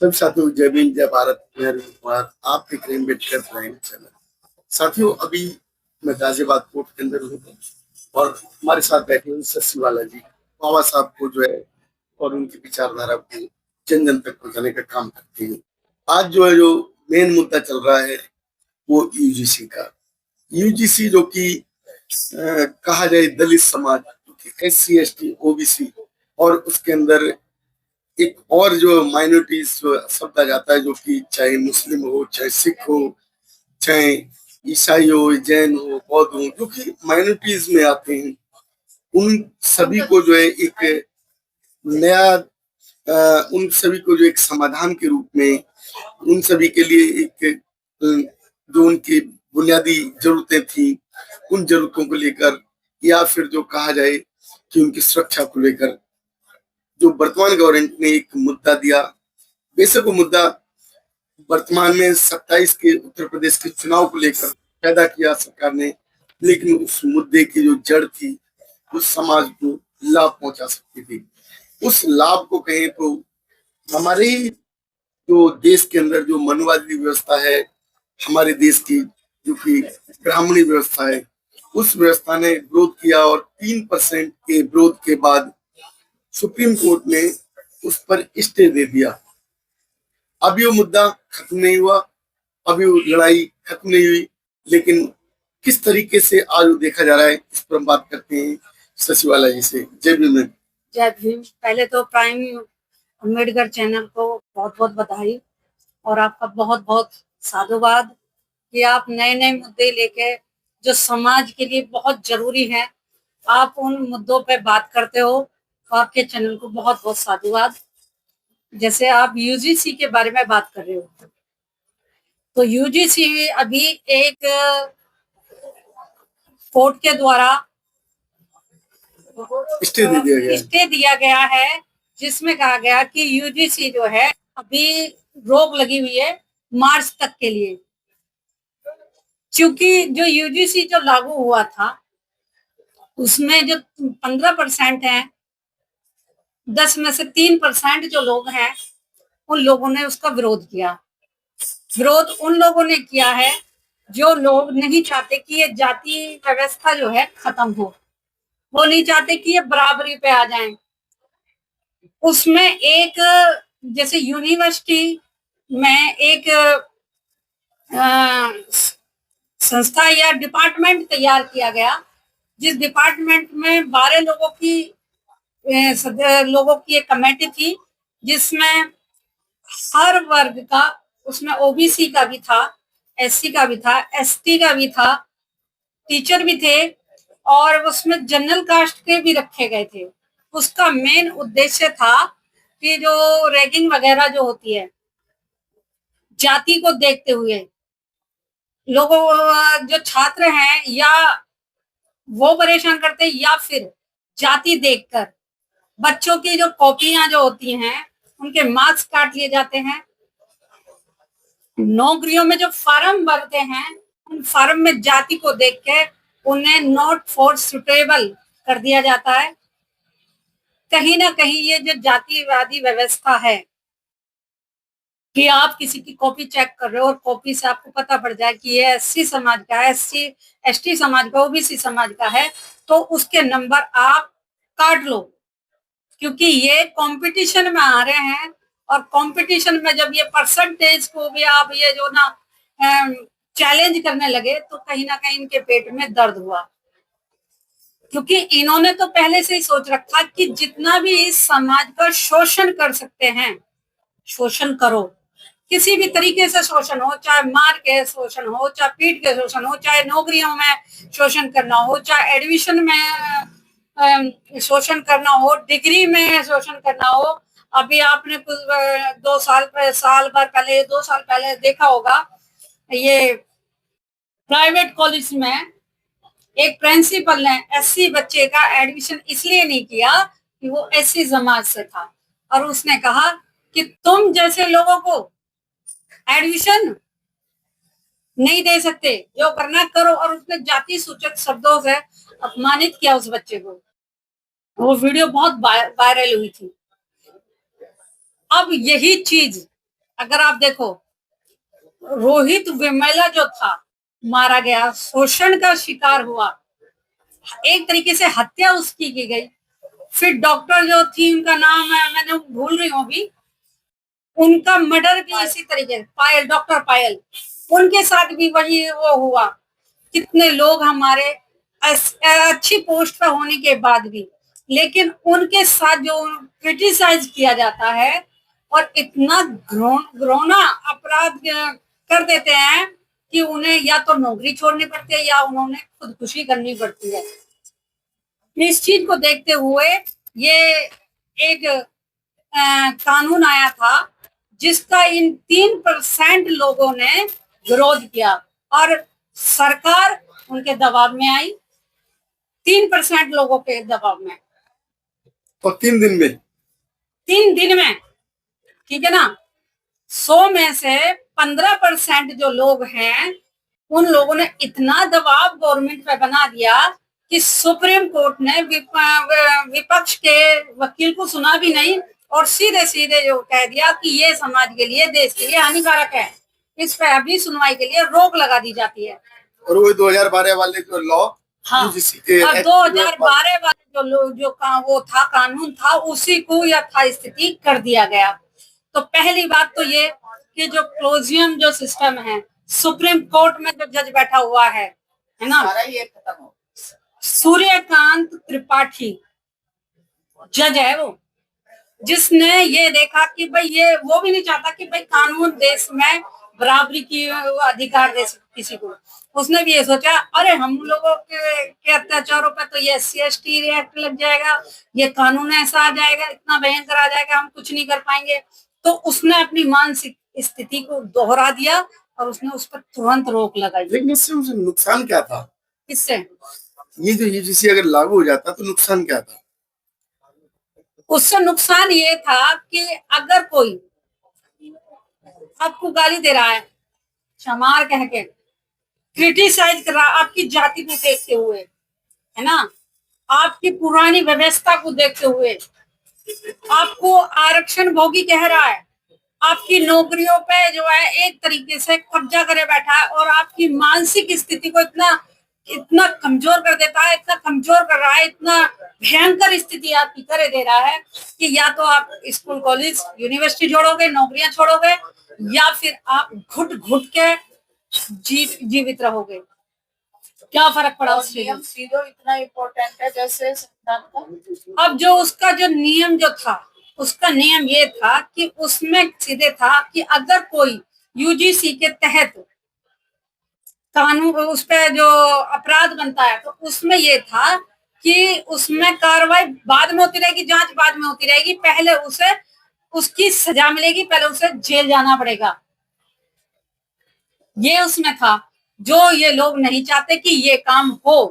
सब साथियों, जय भीम, जय भारत, मैं अरविंद कुमार। आप देख रहे हैं अम्बेडकर प्राइम चैनल। साथियों, अभी मैं गाजियाबाद कोर्ट के अंदर हूँ और हमारे साथ बैठे हैं शशि वाला जी। बाबा साहब को जो है और उनकी विचारधारा को जन जन तक पहुंचाने का काम करते हैं। आज जो मेन मुद्दा चल रहा है वो यूजीसी का। यूजीसी जो कि कहा जाए दलित समाज, SC ST OBC और उसके अंदर एक और जो माइनॉरिटीज शब्द आ जाता है, जो कि चाहे मुस्लिम हो, चाहे सिख हो, चाहे ईसाई हो, जैन हो, बौद्ध हो, जो कि माइनॉरिटीज में आते हैं, उन सभी को जो है एक नया उन सभी को जो एक समाधान के रूप में उन सभी के लिए एक जो उनकी बुनियादी जरूरतें थी, उन जरूरतों को लेकर, या फिर जो कहा जाए कि उनकी सुरक्षा को लेकर जो वर्तमान गवर्नमेंट ने एक मुद्दा दिया। बेशक वो मुद्दा वर्तमान में 27 के उत्तर प्रदेश के चुनाव को लेकर पैदा किया सरकार ने, लेकिन उस मुद्दे की जो जड़ थी उस समाज को लाभ पहुंचा सकती थी। उस लाभ को कहें तो हमारे ही जो देश के अंदर जो मनुवादी व्यवस्था है, हमारे देश की जो कि ब्राह्मणी व्यवस्था है, उस व्यवस्था ने विरोध किया और 3% के विरोध के बाद सुप्रीम कोर्ट ने उस पर स्टे दे दिया। अभी वो मुद्दा खत्म नहीं हुआ, अभी वो लड़ाई खत्म नहीं हुई, लेकिन किस तरीके से आज देखा जा रहा है, इस पर हम बात करते हैं शशिवाला जी से। जय भीम। जय भीम। पहले तो प्राइम अम्बेडकर चैनल को बहुत बहुत बधाई और आपका बहुत बहुत साधुवाद कि आप नए नए मुद्दे लेके जो समाज के लिए बहुत जरूरी है, आप उन मुद्दों पे बात करते हो। आपके चैनल को बहुत बहुत साधुवाद। जैसे आप यूजीसी के बारे में बात कर रहे हो, तो यूजीसी अभी एक कोर्ट के द्वारा स्टे दिया गया है, जिसमें कहा गया कि यूजीसी जो है अभी रोक लगी हुई है मार्च तक के लिए, क्योंकि जो यूजीसी जो लागू हुआ था उसमें जो 15% है, 10 में से 3% जो लोग हैं उन लोगों ने उसका विरोध किया। विरोध उन लोगों ने किया है जो लोग नहीं चाहते कि ये जाति व्यवस्था जो है खत्म हो, वो नहीं चाहते कि ये बराबरी पे आ जाए। उसमें एक जैसे यूनिवर्सिटी में एक संस्था या डिपार्टमेंट तैयार किया गया, जिस डिपार्टमेंट में 12 लोगों की एक कमेटी थी, जिसमें हर वर्ग का, उसमें ओबीसी का भी था, SC का भी था, ST का भी था, टीचर भी थे और उसमें जनरल कास्ट के भी रखे गए थे। उसका मेन उद्देश्य था कि जो रैगिंग वगैरह जो होती है जाति को देखते हुए, लोगों जो छात्र हैं या वो परेशान करते हैं या फिर जाति देखकर बच्चों की जो कॉपियां जो होती हैं उनके मार्क्स काट लिए जाते हैं। नौकरियों में जो फॉर्म भरते हैं उन फॉर्म में जाति को देख के उन्हें नॉट फॉर सुटेबल कर दिया जाता है। कहीं ना कहीं ये जो जातिवादी व्यवस्था है कि आप किसी की कॉपी चेक कर रहे हो और कॉपी से आपको पता पड़ जाए कि ये SC समाज का है, SC ST समाज का, OBC समाज का है, तो उसके नंबर आप काट लो, क्योंकि ये कंपटीशन में आ रहे हैं। और कंपटीशन में जब ये परसेंटेज को भी आप ये जो ना चैलेंज करने लगे, तो कहीं ना कहीं इनके पेट में दर्द हुआ, क्योंकि इन्होंने तो पहले से ही सोच रखा कि जितना भी इस समाज का शोषण कर सकते हैं शोषण करो, किसी भी तरीके से शोषण हो, चाहे मार के शोषण हो, चाहे पीट के शोषण हो, चाहे नौकरियों में शोषण करना हो, चाहे एडमिशन में शोषण करना हो, डिग्री में शोषण करना हो। अभी आपने कुछ 2 साल भर पहले, 2 साल पहले देखा होगा, ये प्राइवेट कॉलेज में एक प्रिंसिपल ने SC बच्चे का एडमिशन इसलिए नहीं किया कि वो SC समाज से था, और उसने कहा कि तुम जैसे लोगों को एडमिशन नहीं दे सकते, जो करना करो, और उसने जाति सूचक शब्दों से अपमानित किया उस बच्चे को। वो वीडियो बहुत वायरल हुई थी। अब यही चीज अगर आप देखो, रोहित वेमुला जो था, मारा गया, शोषण का शिकार हुआ, एक तरीके से हत्या उसकी की गई। फिर डॉक्टर जो थी, उनका नाम है, मैंने भूल रही हूँ अभी, उनका मर्डर भी इसी तरीके से, पायल, डॉक्टर पायल, उनके साथ भी वही वो हुआ। कितने लोग हमारे अच्छी पोस्ट पर होने के बाद भी, लेकिन उनके साथ जो क्रिटिसाइज किया जाता है और इतना घृणा अपराध कर देते हैं कि उन्हें या तो नौकरी छोड़नी पड़ती है या उन्होंने खुदकुशी करनी पड़ती है। इस चीज को देखते हुए ये एक कानून आया था जिसका इन 3% लोगों ने विरोध किया और सरकार उनके दबाव में आई, 3% लोगों के दबाव में। और 3 दिन में, ठीक है ना, 100 में से 15% जो लोग हैं, उन लोगों ने इतना दबाव गवर्नमेंट पे बना दिया कि सुप्रीम कोर्ट ने विपक्ष के वकील को सुना भी नहीं और सीधे सीधे जो कह दिया कि ये समाज के लिए, देश के लिए हानिकारक है, इस पे अभी सुनवाई के लिए रोक लगा दी जाती है। और वो 2012 वाले जो लॉ, हाँ, और 2012 वाले वो था, कानून था, उसी को यथास्थिति कर दिया गया। तो पहली बात तो ये कि जो क्लोजियम जो सिस्टम है, सुप्रीम कोर्ट में जो जज बैठा हुआ है ना, ये खत्म हो। सूर्यकांत त्रिपाठी जज है वो, जिसने ये देखा कि भाई ये, वो भी नहीं चाहता कि भाई कानून देश में बराबरी की अधिकार दे किसी को। उसने भी ये सोचा, अरे हम लोगों के अत्याचारों पर तो ये SC/ST एक्ट लग जाएगा, ये कानून ऐसा आ जाएगा, इतना भयंकर आ जाएगा, हम कुछ नहीं कर पाएंगे। तो उसने अपनी मानसिक स्थिति को दोहरा दिया और उसने उस पर तुरंत रोक लगाई। लेकिन इससे उसे नुकसान क्या था? किससे? ये जो UGC अगर लागू हो जाता तो नुकसान क्या था? उससे नुकसान ये था कि अगर कोई आपको गाली दे रहा है, क्षमार कह के क्रिटिसाइज कर रहा है, आपकी जाति को देखते हुए, है ना, आपकी पुरानी व्यवस्था को देखते हुए, आपको आरक्षण भोगी कह रहा है, आपकी नौकरियों पे जो है एक तरीके से कब्जा करे बैठा है और आपकी मानसिक स्थिति को इतना कमजोर कर देता है, इतना कमजोर कर रहा है, इतना भयंकर स्थिति आपकी करे दे रहा है कि या तो आप स्कूल, कॉलेज, यूनिवर्सिटी छोड़ोगे, नौकरियां छोड़ोगे, या फिर आप घुट घुट के जीवित रहोगे। क्या फर्क पड़ा उस नियम सीधो इतना इम्पोर्टेंट है जैसे अब जो उसका जो नियम जो था, उसका नियम ये था कि उसमें सीधे था कि अगर कोई UGC के तहत कानून उस पे जो अपराध बनता है, तो उसमें ये था कि उसमें कार्रवाई बाद में होती रहेगी, जांच बाद में होती रहेगी, पहले उसे उसकी सजा मिलेगी, पहले उसे जेल जाना पड़ेगा। ये उसमें था, जो ये लोग नहीं चाहते कि ये काम हो,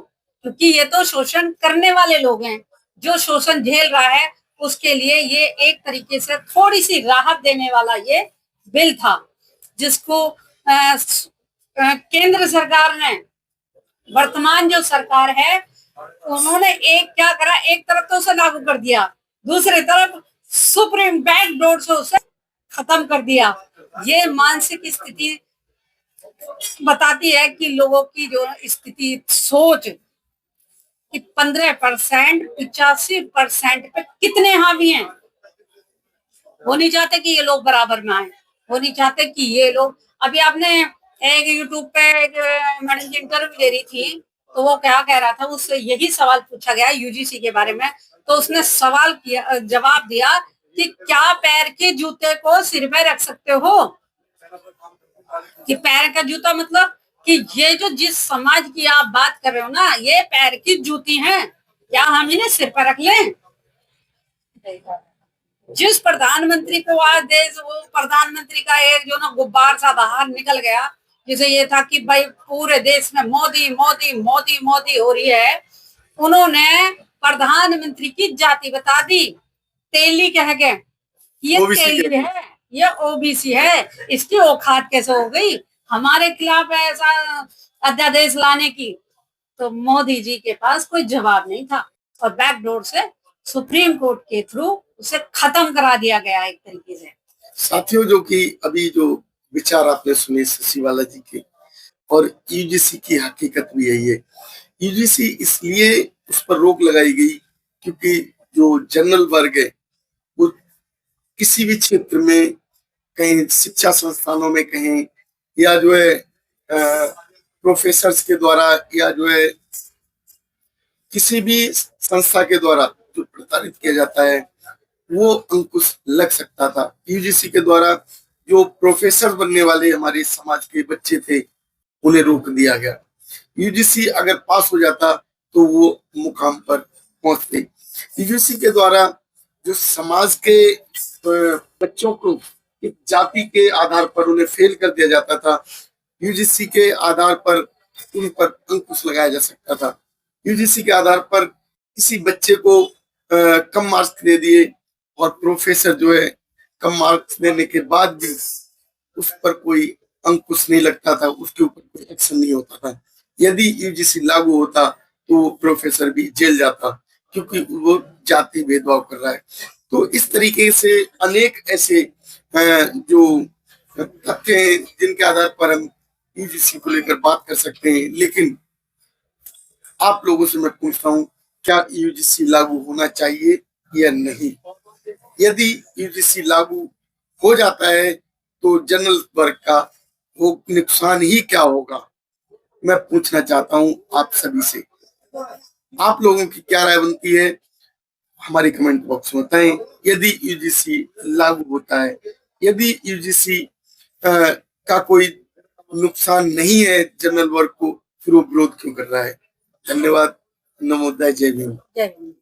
क्योंकि ये तो शोषण करने वाले लोग हैं, जो शोषण झेल रहा है उसके लिए ये एक तरीके से थोड़ी सी राहत देने वाला ये बिल था, जिसको केंद्र सरकार ने, वर्तमान जो सरकार है, उन्होंने क्या करा, एक तरफ तो उसे लागू कर दिया, दूसरी तरफ सुप्रीम बैकडोर से उसे खत्म कर दिया। ये मानसिक स्थिति बताती है कि लोगों की जो स्थिति, सोच कि 15% 85% पे कितने हावी हैं। वो नहीं चाहते कि ये लोग बराबर में आए, वो नहीं चाहते कि ये लोग, अभी आपने एक यूट्यूब पे एक मैडम की इंटरव्यू दे रही थी, तो वो क्या कह रहा था, उससे यही सवाल पूछा गया UGC के बारे में, तो उसने सवाल किया, जवाब दिया कि क्या पैर के जूते को सिर पे रख सकते हो? कि पैर का जूता मतलब कि ये जो जिस समाज की आप बात कर रहे हो ना, ये पैर की जूती हैं, क्या हम इन्हें सिर पर रख लें? जिस प्रधानमंत्री को आज देश, वो प्रधानमंत्री का एक जो ना गुब्बार सा बाहर निकल गया, जिसे ये था कि भाई पूरे देश में मोदी मोदी मोदी मोदी हो रही है, उन्होंने प्रधानमंत्री की जाति बता दी, तेली कह के, ये तेली है, ये OBC है, इसकी औकात कैसे हो गई हमारे खिलाफ ऐसा अध्यादेश लाने की? तो मोदी जी के पास कोई जवाब नहीं था और बैकडोर से सुप्रीम कोर्ट के थ्रू उसे खत्म करा दिया गया एक तरीके से। साथियों, जो कि अभी जो विचार आपने सुने ससीवाला जी के, और यूजीसी की हकीकत भी यही है। यूजीसी इसलिए उस पर रोक लगाई गई क्योंकि जो जनरल वर्ग है वो किसी भी क्षेत्र में, कहीं शिक्षा संस्थानों में कहें, या जो है प्रोफेसर्स के द्वारा, या जो है किसी भी संस्था के द्वारा जो प्रताड़ित किया जाता है, वो अंकुश लग सकता था। यूजीसी के द्वारा जो प्रोफेसर बनने वाले हमारे समाज के बच्चे थे, उन्हें रोक दिया गया। यूजीसी अगर पास हो जाता तो वो मुकाम पर पहुंचते। यूजीसी के द्वारा जो समाज के बच्चों को एक जाति के आधार पर उन्हें फेल कर दिया जाता था, यूजीसी के आधार पर उन पर अंकुश लगाया जा सकता था। यूजीसी के आधार पर किसी बच्चे को कम मार्क्स दे दिए, और प्रोफेसर जो है कम मार्क्स देने के बाद भी उस पर कोई अंकुश नहीं लगता था, उसके ऊपर कोई एक्शन नहीं होता था। यदि यूजीसी लागू होता तो वो प्रोफेसर भी जेल जाता, क्योंकि वो जाति भेदभाव कर रहा है। तो इस तरीके से अनेक ऐसे जो तथ्य हैं जिनके आधार पर हम यूजीसी को लेकर बात कर सकते हैं। लेकिन आप लोगों से मैं पूछता हूँ, क्या यूजीसी लागू होना चाहिए या नहीं? यदि यूजीसी लागू हो जाता है तो जनरल वर्ग का वो नुकसान ही क्या होगा, मैं पूछना चाहता हूँ आप सभी से। आप लोगों की क्या राय बनती है, हमारे कमेंट बॉक्स में बताएं। यदि यूजीसी लागू होता है, यदि यूजीसी का कोई नुकसान नहीं है जनरल वर्ग को, फिर वो विरोध क्यों कर रहा है? धन्यवाद। नमोदय। जय भीम। जय हिंद।